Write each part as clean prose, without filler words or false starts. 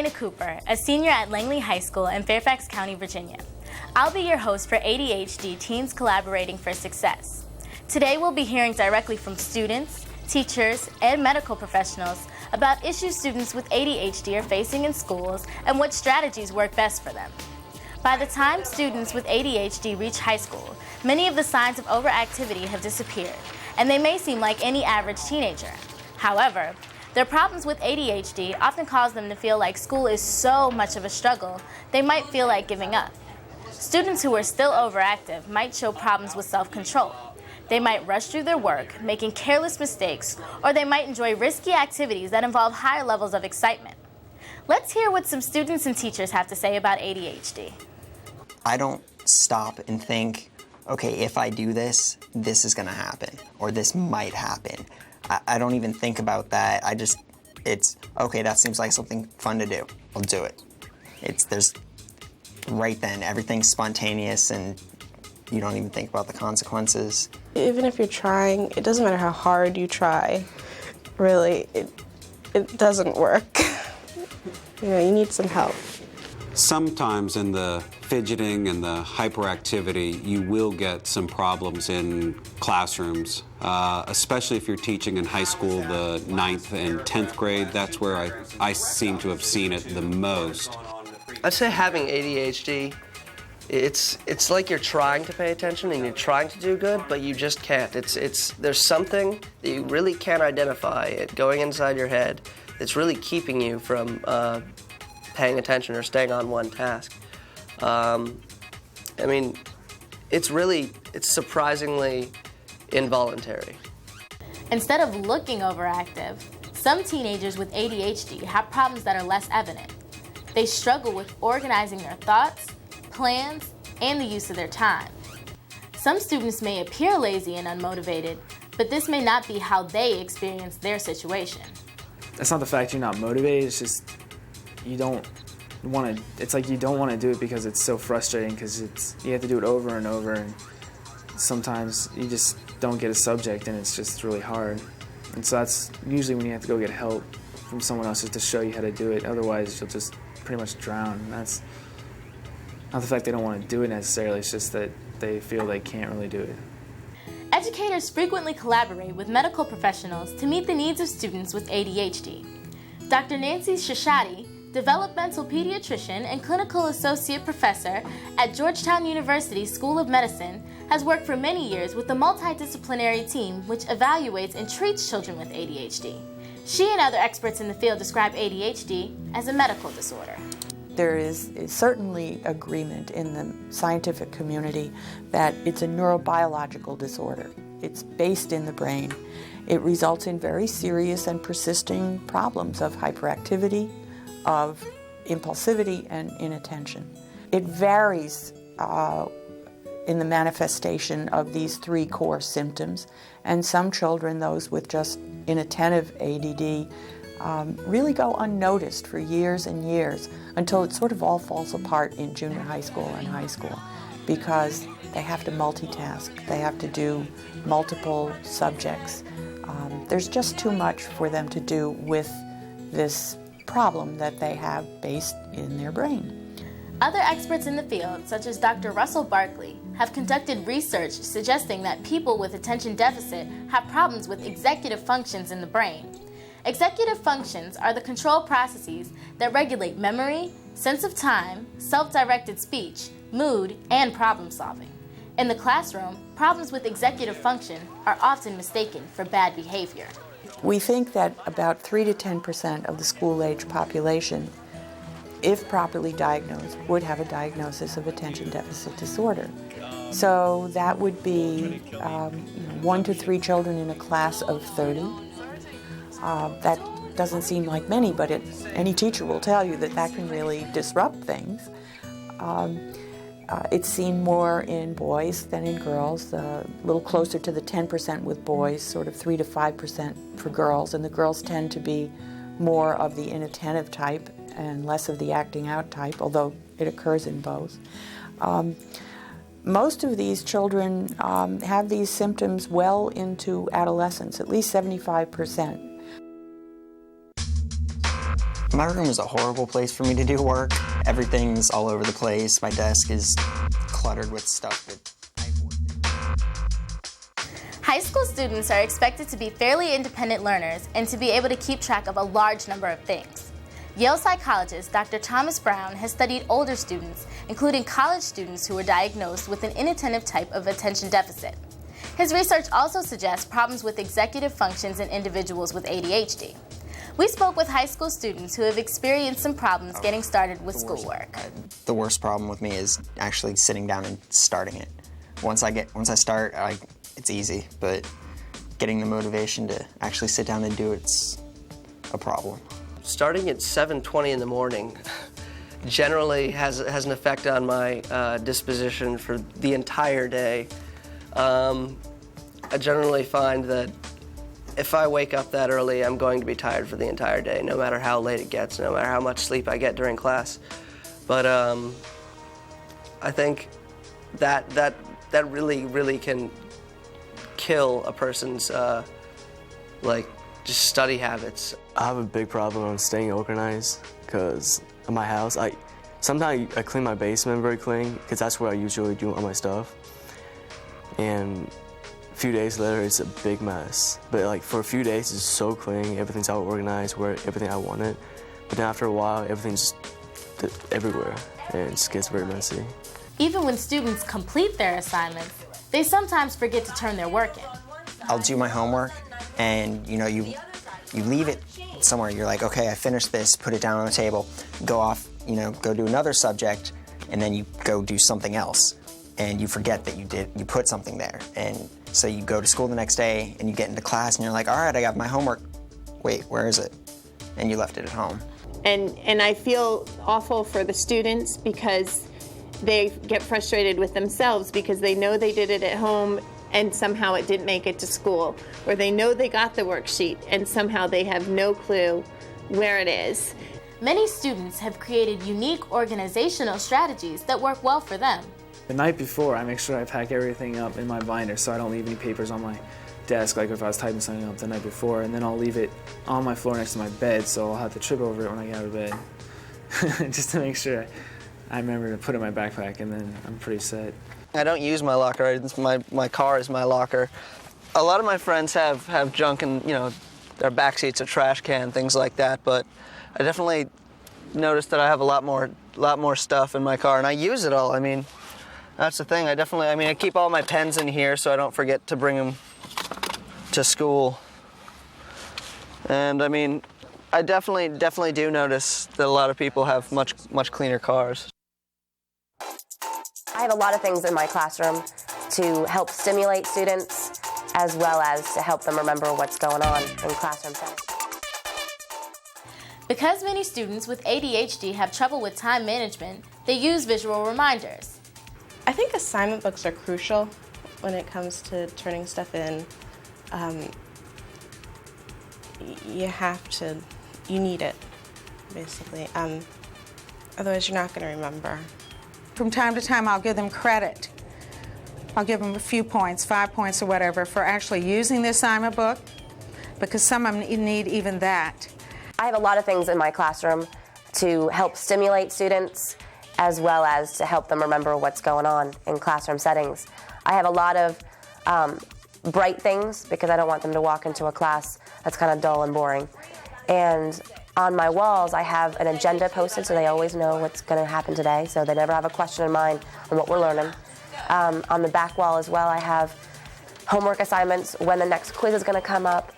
Dana Cooper, a senior at Langley High School in Fairfax County, Virginia. I'll be your host for ADHD Teens Collaborating for Success. Today we'll be hearing directly from students, teachers, and medical professionals about issues students with ADHD are facing in schools and what strategies work best for them. By the time students with ADHD reach high school, many of the signs of overactivity have disappeared, and they may seem like any average teenager. However, their problems with ADHD often cause them to feel like school is so much of a struggle, they might feel like giving up. Students who are still overactive might show problems with self-control. They might rush through their work, making careless mistakes, or they might enjoy risky activities that involve higher levels of excitement. Let's hear what some students and teachers have to say about ADHD. I don't stop and think, okay, if I do this, this is going to happen, or this might happen. I don't even think about that. It's, okay, that seems like something fun to do. I'll do it. Right then, everything's spontaneous and you don't even think about the consequences. Even if you're trying, it doesn't matter how hard you try, really, it doesn't work. You need some help. Sometimes in the fidgeting and the hyperactivity, you will get some problems in classrooms, especially if you're teaching in high school, the 9th and 10th grade. That's where I seem to have seen it the most. I'd say having ADHD, it's like you're trying to pay attention and you're trying to do good, but you just can't. There's something that you really can't identify it going inside your head that's really keeping you from paying attention or staying on one task. It's surprisingly involuntary. Instead of looking overactive, some teenagers with ADHD have problems that are less evident. They struggle with organizing their thoughts, plans, and the use of their time. Some students may appear lazy and unmotivated, but this may not be how they experience their situation. It's not the fact you're not motivated, it's just you don't want to, it's like you don't want to do it because it's so frustrating, because you have to do it over and over, and sometimes you just don't get a subject and it's just really hard. And so that's usually when you have to go get help from someone else just to show you how to do it. Otherwise you'll just pretty much drown. And that's not the fact they don't want to do it necessarily, it's just that they feel they can't really do it. Educators frequently collaborate with medical professionals to meet the needs of students with ADHD. Dr. Nancy Shashati, developmental pediatrician and clinical associate professor at Georgetown University School of Medicine, has worked for many years with a multidisciplinary team which evaluates and treats children with ADHD. She and other experts in the field describe ADHD as a medical disorder. There is certainly agreement in the scientific community that it's a neurobiological disorder. It's based in the brain. It results in very serious and persisting problems of hyperactivity, of impulsivity, and inattention. It varies in the manifestation of these three core symptoms, and some children, those with just inattentive ADD, really go unnoticed for years and years until it sort of all falls apart in junior high school and high school, because they have to multitask, they have to do multiple subjects. There's just too much for them to do with this problem that they have based in their brain. Other experts in the field, such as Dr. Russell Barkley, have conducted research suggesting that people with attention deficit have problems with executive functions in the brain. Executive functions are the control processes that regulate memory, sense of time, self-directed speech, mood, and problem solving. In the classroom, problems with executive function are often mistaken for bad behavior. We think that about 3 to 10% of the school-age population, if properly diagnosed, would have a diagnosis of attention deficit disorder. So that would be 1 to 3 children in a class of 30. That doesn't seem like many, but any teacher will tell you that that can really disrupt things. It's seen more in boys than in girls, a little closer to the 10% with boys, sort of 3 to 5% for girls, and the girls tend to be more of the inattentive type and less of the acting out type, although it occurs in both. Most of these children have these symptoms well into adolescence, at least 75%. My room is a horrible place for me to do work. Everything's all over the place. My desk is cluttered with stuff that I've worked in. High school students are expected to be fairly independent learners and to be able to keep track of a large number of things. Yale psychologist Dr. Thomas Brown has studied older students, including college students who were diagnosed with an inattentive type of attention deficit. His research also suggests problems with executive functions in individuals with ADHD. We spoke with high school students who have experienced some problems getting started with schoolwork. The worst problem with me is actually sitting down and starting it. Once I start, it's easy, but getting the motivation to actually sit down and do it's a problem. Starting at 7:20 in the morning generally has an effect on my disposition for the entire day. I generally find that if I wake up that early, I'm going to be tired for the entire day, no matter how late it gets, no matter how much sleep I get during class. But I think that really can kill a person's just study habits. I have a big problem on staying organized because in my house, sometimes I clean my basement very clean because that's where I usually do all my stuff. And a few days later, it's a big mess. But for a few days, it's so clean, everything's all organized, where everything I wanted. But then after a while, everything's just everywhere, and it just gets very messy. Even when students complete their assignments, they sometimes forget to turn their work in. I'll do my homework, and you leave it somewhere. You're like, okay, I finished this, put it down on the table, go off, go do another subject, and then you go do something else. And you forget that you put something there. And so you go to school the next day and you get into class and you're like, all right, I got my homework. Wait, where is it? And you left it at home. And I feel awful for the students because they get frustrated with themselves because they know they did it at home and somehow it didn't make it to school. Or they know they got the worksheet and somehow they have no clue where it is. Many students have created unique organizational strategies that work well for them. The night before, I make sure I pack everything up in my binder so I don't leave any papers on my desk, like if I was typing something up the night before, and then I'll leave it on my floor next to my bed so I'll have to trip over it when I get out of bed. Just to make sure I remember to put it in my backpack, and then I'm pretty set. I don't use my locker. My car is my locker. A lot of my friends have junk in, their back seats, a trash can, things like that, but I definitely noticed that I have a lot more stuff in my car, and I use it all. That's the thing. I keep all my pens in here so I don't forget to bring them to school. And I definitely do notice that a lot of people have much cleaner cars. I have a lot of things in my classroom to help stimulate students as well as to help them remember what's going on in classroom settings. Because many students with ADHD have trouble with time management, they use visual reminders. I think assignment books are crucial when it comes to turning stuff in. You need it, basically. Otherwise, you're not going to remember. From time to time, I'll give them credit. I'll give them a few points, 5 points or whatever, for actually using the assignment book, because some of them need even that. I have a lot of things in my classroom to help stimulate students as well as to help them remember what's going on in classroom settings. I have a lot of bright things because I don't want them to walk into a class that's kind of dull and boring. And on my walls, I have an agenda posted so they always know what's going to happen today, so they never have a question in mind on what we're learning. On the back wall as well, I have homework assignments, when the next quiz is going to come up,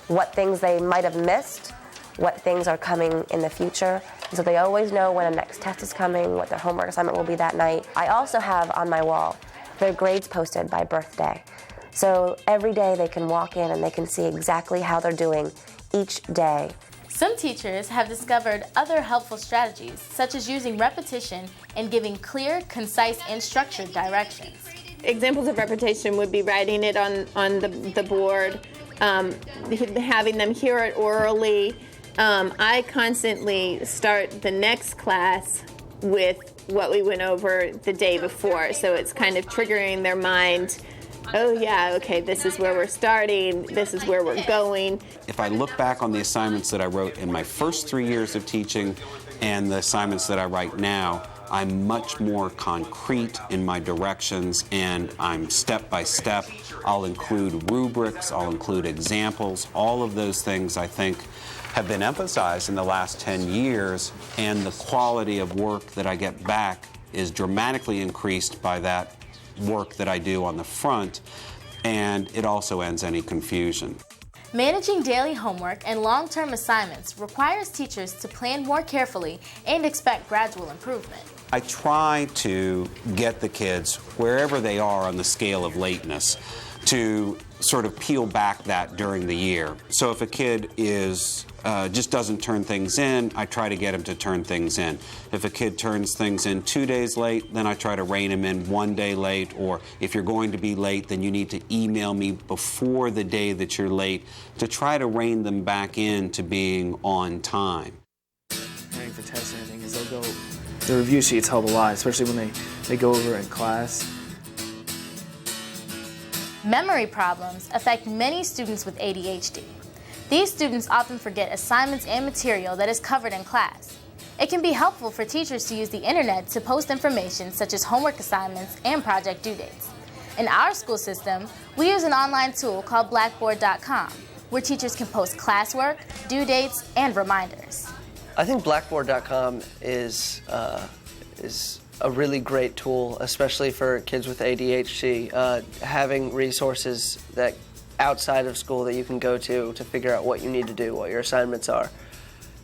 what things they might have missed, what things are coming in the future. So they always know when a next test is coming, what their homework assignment will be that night. I also have on my wall their grades posted by birthday. So every day they can walk in and they can see exactly how they're doing each day. Some teachers have discovered other helpful strategies, such as using repetition and giving clear, concise, and structured directions. Examples of repetition would be writing it on the board, having them hear it orally. I constantly start the next class with what we went over the day before, so it's kind of triggering their mind oh yeah, okay, this is where we're starting, this is where we're going. If I look back on the assignments that I wrote in my first 3 years of teaching and the assignments that I write now, I'm much more concrete in my directions, and I'm step by step. I'll include rubrics, I'll include examples. All of those things, I think, have been emphasized in the last 10 years, and the quality of work that I get back is dramatically increased by that work that I do on the front, and it also ends any confusion. Managing daily homework and long-term assignments requires teachers to plan more carefully and expect gradual improvement. I try to get the kids, wherever they are on the scale of lateness, to sort of peel back that during the year. So if a kid just doesn't turn things in, I try to get him to turn things in. If a kid turns things in 2 days late, then I try to rein him in 1 day late, or if you're going to be late, then you need to email me before the day that you're late to try to rein them back in to being on time. Preparing for tests and everything is the review sheets help a lot, especially when they go over in class. Memory problems affect many students with ADHD. These students often forget assignments and material that is covered in class. It can be helpful for teachers to use the internet to post information such as homework assignments and project due dates. In our school system, we use an online tool called Blackboard.com, where teachers can post classwork, due dates, and reminders. I think Blackboard.com is a really great tool, especially for kids with ADHD. Having resources that outside of school that you can go to figure out what you need to do, what your assignments are.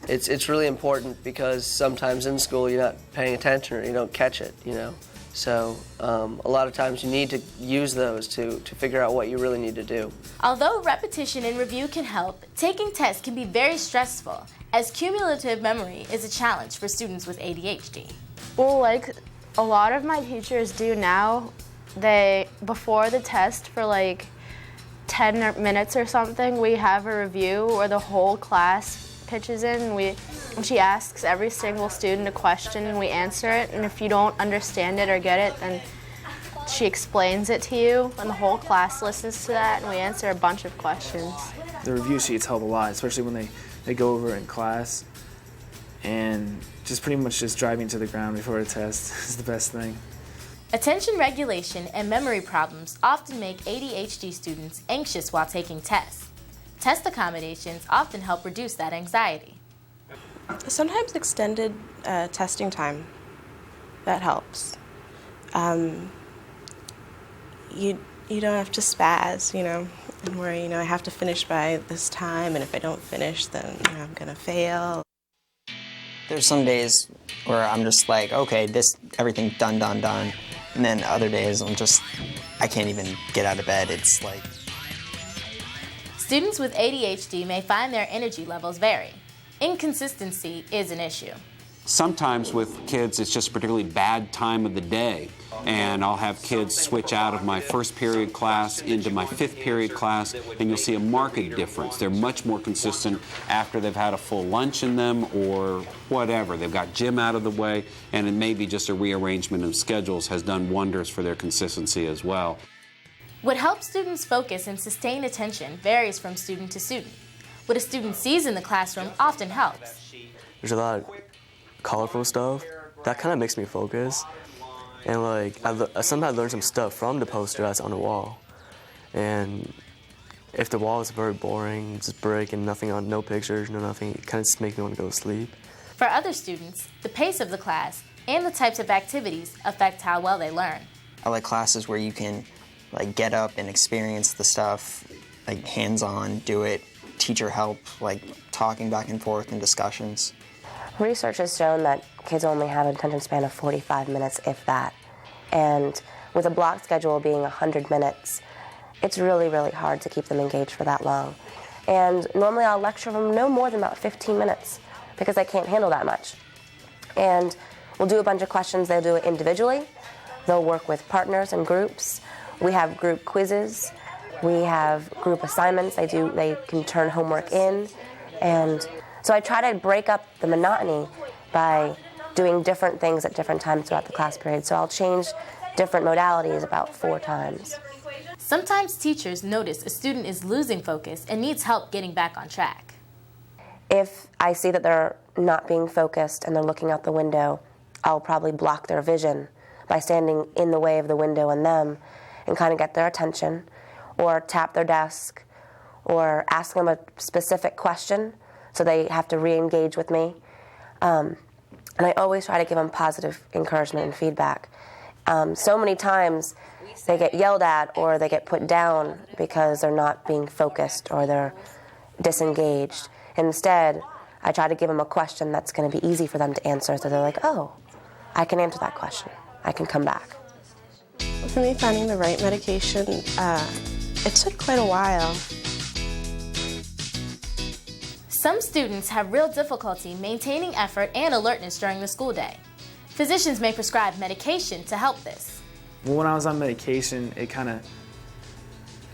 It's really important because sometimes in school you're not paying attention or you don't catch it, you know. So a lot of times you need to use those to figure out what you really need to do. Although repetition and review can help, taking tests can be very stressful, as cumulative memory is a challenge for students with ADHD. Well, like a lot of my teachers do now, before the test for like 10 minutes or something, we have a review where the whole class pitches in and she asks every single student a question and we answer it, and if you don't understand it or get it, then she explains it to you and the whole class listens to that and we answer a bunch of questions. The review sheets help a lot, especially when they go over in class, and just pretty much just driving to the ground before a test is the best thing. Attention regulation and memory problems often make ADHD students anxious while taking tests. Test accommodations often help reduce that anxiety. Sometimes extended testing time, that helps. You don't have to spaz, you know, and worry, you know, I have to finish by this time, and if I don't finish, then you know, I'm gonna fail. There's some days where I'm just like, okay, everything's done. And then other days I can't even get out of bed. It's like... Students with ADHD may find their energy levels vary. Inconsistency is an issue. Sometimes with kids, it's just a particularly bad time of the day, and I'll have kids switch out of my first period class into my fifth period class, and you'll see a marked difference. They're much more consistent after they've had a full lunch in them or whatever. They've got gym out of the way, and it may be just a rearrangement of schedules has done wonders for their consistency as well. What helps students focus and sustain attention varies from student to student. What a student sees in the classroom often helps. There's a lot of colorful stuff that kind of makes me focus, and like sometimes I learn some stuff from the poster that's on the wall, and if the wall is very boring, just brick and nothing on, no pictures, no nothing, it kind of just makes me want to go to sleep. For other students, the pace of the class and the types of activities affect how well they learn. I like classes where you can like get up and experience the stuff, like hands-on, do it, teacher help, like talking back and forth in discussions. Research has shown that kids only have an attention span of 45 minutes, if that. And with a block schedule being 100 minutes, it's really, really hard to keep them engaged for that long. And normally I'll lecture them no more than about 15 minutes because I can't handle that much. And we'll do a bunch of questions. They'll do it individually. They'll work with partners and groups. We have group quizzes. We have group assignments. They can turn homework in. And so I try to break up the monotony by doing different things at different times throughout the class period. So I'll change different modalities about 4 times. Sometimes teachers notice a student is losing focus and needs help getting back on track. If I see that they're not being focused and they're looking out the window, I'll probably block their vision by standing in the way of the window and them and kind of get their attention, or tap their desk, or ask them a specific question so they have to re-engage with me. And I always try to give them positive encouragement and feedback. So many times they get yelled at or they get put down because they're not being focused or they're disengaged. Instead, I try to give them a question that's going to be easy for them to answer, so they're like, oh, I can answer that question. I can come back. For me, finding the right medication, it took quite a while. Some students have real difficulty maintaining effort and alertness during the school day. Physicians may prescribe medication to help this. Well, when I was on medication, it kind of,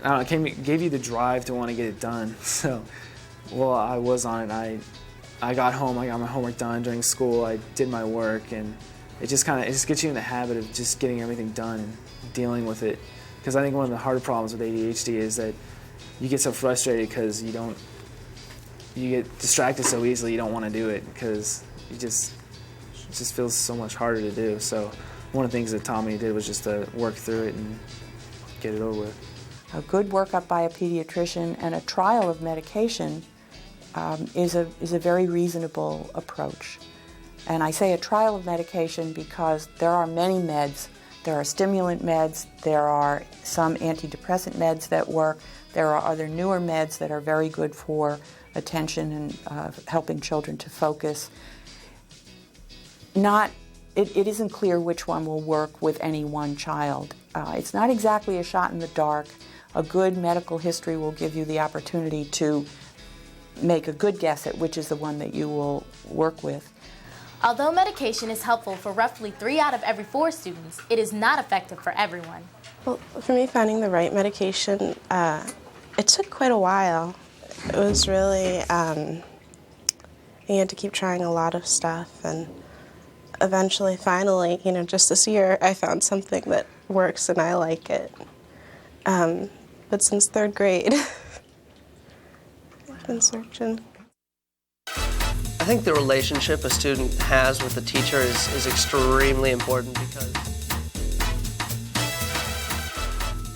I don't know, gave you the drive to want to get it done. So, while I was on it, I got home, I got my homework done during school, I did my work, and it just gets you in the habit of just getting everything done and dealing with it. Because I think one of the harder problems with ADHD is that you get so frustrated because you get distracted so easily, you don't want to do it because it just feels so much harder to do. So one of the things that Tommy did was just to work through it and get it over with. A good workup by a pediatrician and a trial of medication is a very reasonable approach. And I say a trial of medication because there are many meds. There are stimulant meds, there are some antidepressant meds that work, there are other newer meds that are very good for attention and helping children to focus. It isn't clear which one will work with any one child. It's not exactly a shot in the dark. A good medical history will give you the opportunity to make a good guess at which is the one that you will work with. Although medication is helpful for roughly 3 out of every 4 students, it is not effective for everyone. Well, for me, finding the right medication, it took quite a while. It was really, you had to keep trying a lot of stuff, and eventually, finally, just this year, I found something that works and I like it. But since 3rd grade, I've been searching. I think the relationship a student has with the teacher is extremely important because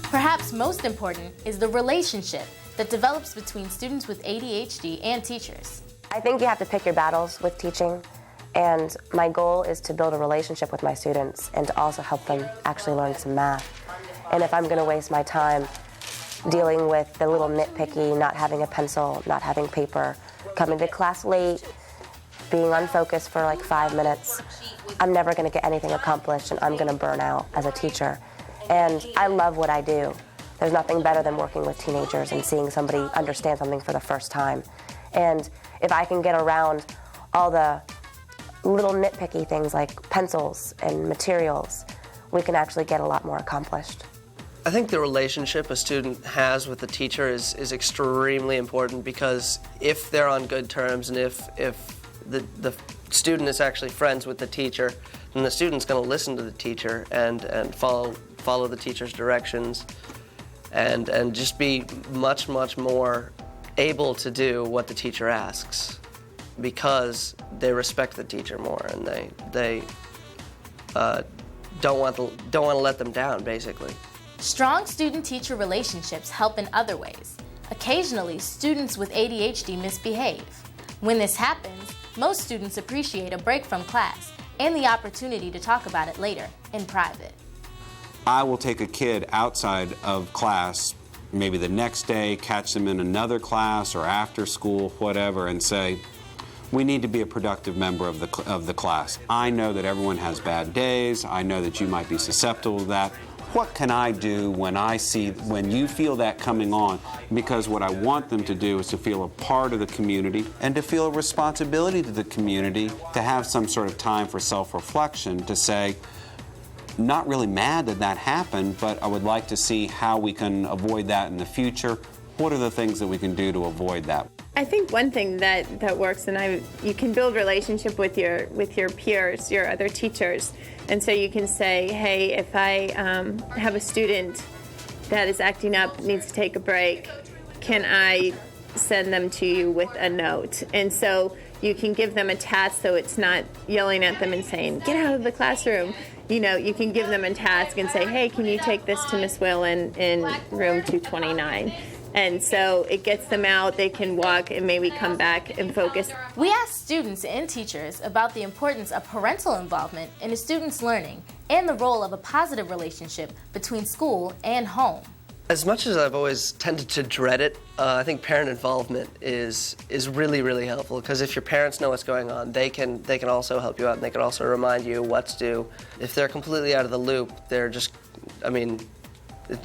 perhaps most important is the relationship that develops between students with ADHD and teachers. I think you have to pick your battles with teaching, and my goal is to build a relationship with my students and to also help them actually learn some math. And if I'm going to waste my time dealing with the little nitpicky, not having a pencil, not having paper, coming to class late, being unfocused for like 5 minutes, I'm never going to get anything accomplished and I'm going to burn out as a teacher. And I love what I do. There's nothing better than working with teenagers and seeing somebody understand something for the first time. And if I can get around all the little nitpicky things like pencils and materials, we can actually get a lot more accomplished. I think the relationship a student has with the teacher is extremely important because if they're on good terms and if the student is actually friends with the teacher, then the student's going to listen to the teacher and follow the teacher's directions and just be much more able to do what the teacher asks because they respect the teacher more and they don't want to let them down, basically. Strong student-teacher relationships help in other ways. Occasionally, students with ADHD misbehave. When this happens, most students appreciate a break from class and the opportunity to talk about it later in private. I will take a kid outside of class, maybe the next day, catch them in another class or after school, whatever, and say, we need to be a productive member of the class. I know that everyone has bad days. I know that you might be susceptible to that. What can I do when you feel that coming on? Because what I want them to do is to feel a part of the community and to feel a responsibility to the community, to have some sort of time for self-reflection, to say, not really mad that happened, but I would like to see how we can avoid that in the future. What are the things that we can do to avoid that? I think one thing that works, and you can build relationship with your peers, your other teachers, and so you can say, hey, if I have a student that is acting up, needs to take a break, can I send them to you with a note? And so you can give them a task so it's not yelling at them and saying, get out of the classroom. You know, you can give them a task and say, hey, can you take this to Miss Whalen in room 229? And so it gets them out, they can walk and maybe come back and focus. We asked students and teachers about the importance of parental involvement in a student's learning and the role of a positive relationship between school and home. As much as I've always tended to dread it, I think parent involvement is really, really helpful, because if your parents know what's going on, they can also help you out, and they can also remind you what to do. If they're completely out of the loop, they're just, I mean,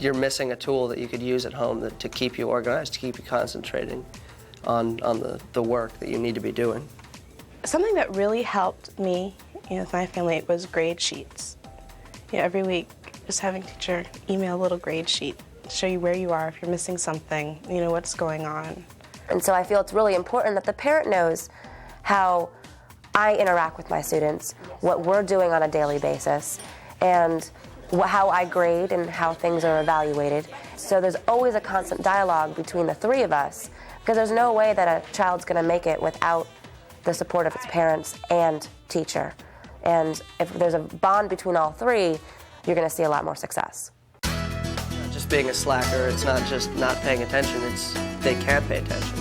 you're missing a tool that you could use at home to keep you organized, to keep you concentrating on the work that you need to be doing. Something that really helped me, with my family was grade sheets. Every week, just having a teacher email a little grade sheet, show you where you are, if you're missing something, what's going on. And so I feel it's really important that the parent knows how I interact with my students, what we're doing on a daily basis, and how I grade and how things are evaluated. So there's always a constant dialogue between the three of us, because there's no way that a child's going to make it without the support of its parents and teacher. And if there's a bond between all three, you're going to see a lot more success. Just being a slacker, it's not just not paying attention, it's they can't pay attention,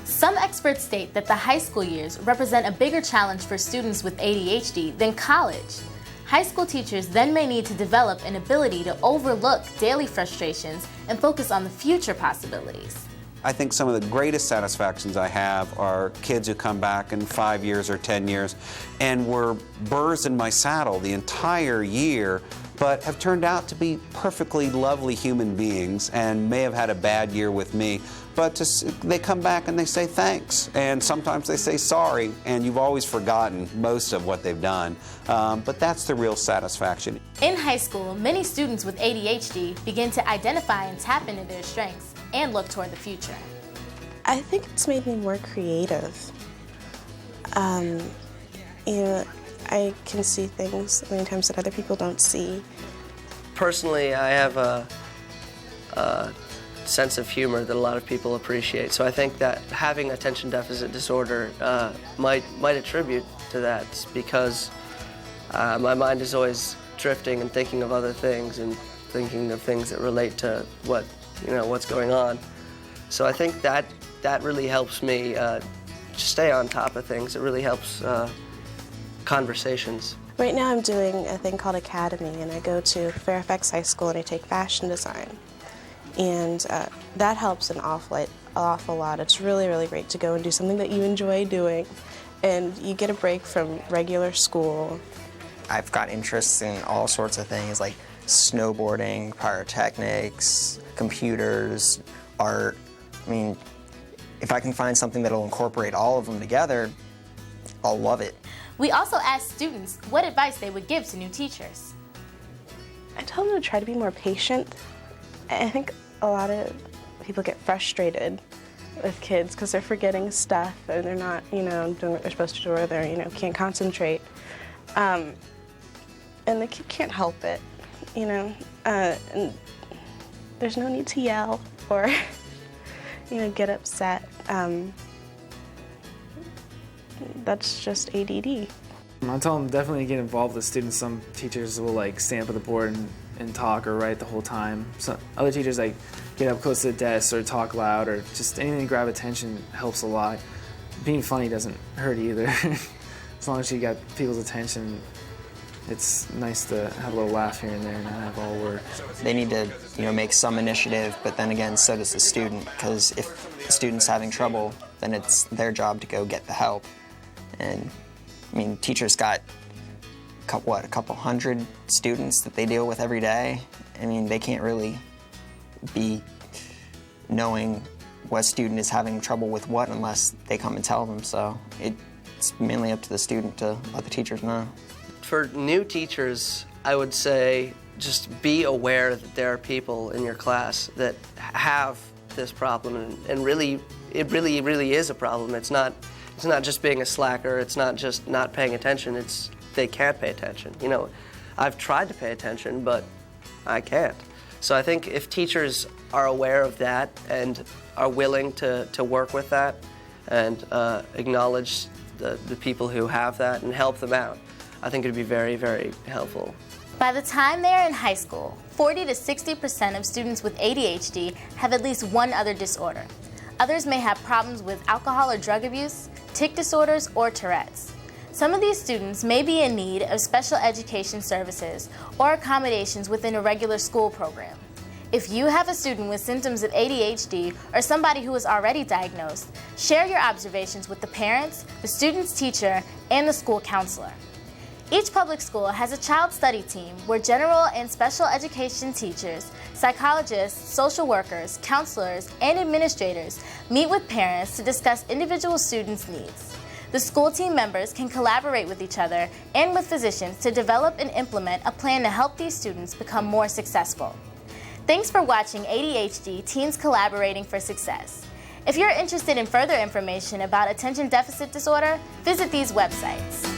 Some experts state that the high school years represent a bigger challenge for students with ADHD than college. High school teachers then may need to develop an ability to overlook daily frustrations and focus on the future possibilities. I think some of the greatest satisfactions I have are kids who come back in 5 years or 10 years and were burrs in my saddle the entire year, but have turned out to be perfectly lovely human beings and may have had a bad year with me, but they come back and they say thanks, and sometimes they say sorry, and you've always forgotten most of what they've done, but that's the real satisfaction. In high school, many students with ADHD begin to identify and tap into their strengths and look toward the future. I think it's made me more creative. I can see things many times that other people don't see. Personally, I have a sense of humor that a lot of people appreciate, so I think that having attention deficit disorder might attribute to that, because my mind is always drifting and thinking of other things and thinking of things that relate to what's going on. So I think that really helps me stay on top of things. It really helps conversations. Right now I'm doing a thing called Academy, and I go to Fairfax High School and I take fashion design. And that helps an awful lot. It's really, really great to go and do something that you enjoy doing, and you get a break from regular school. I've got interests in all sorts of things like snowboarding, pyrotechnics, computers, art. I mean, if I can find something that'll incorporate all of them together, I'll love it. We also asked students what advice they would give to new teachers. I tell them to try to be more patient. I think a lot of people get frustrated with kids because they're forgetting stuff and they're not, doing what they're supposed to do, or they're, can't concentrate. And the kid can't help it, and there's no need to yell or, get upset. That's just ADD. I tell them definitely get involved with students. Some teachers will stand up at the board and talk or write the whole time. Some other teachers get up close to the desk or talk loud, or just anything to grab attention helps a lot. Being funny doesn't hurt either. As long as you got people's attention, it's nice to have a little laugh here and there and not have all work. They need to, make some initiative, but then again, so does the student, because if the student's having trouble, then it's their job to go get the help. And, teachers got, a couple hundred students that they deal with every day. They can't really be knowing what student is having trouble with what unless they come and tell them. So it's mainly up to the student to let the teachers know. For new teachers, I would say just be aware that there are people in your class that have this problem, and really, it really is a problem. It's not just being a slacker, it's not just not paying attention, it's they can't pay attention. I've tried to pay attention, but I can't. So I think if teachers are aware of that and are willing to work with that and acknowledge the people who have that and help them out, I think it would be very, very helpful. By the time they are in high school, 40 to 60% of students with ADHD have at least one other disorder. Others may have problems with alcohol or drug abuse, tic disorders, or Tourette's. Some of these students may be in need of special education services or accommodations within a regular school program. If you have a student with symptoms of ADHD or somebody who is already diagnosed, share your observations with the parents, the student's teacher, and the school counselor. Each public school has a child study team where general and special education teachers, psychologists, social workers, counselors, and administrators meet with parents to discuss individual students' needs. The school team members can collaborate with each other and with physicians to develop and implement a plan to help these students become more successful. Thanks for watching ADHD Teens Collaborating for Success. If you're interested in further information about attention deficit disorder, visit these websites.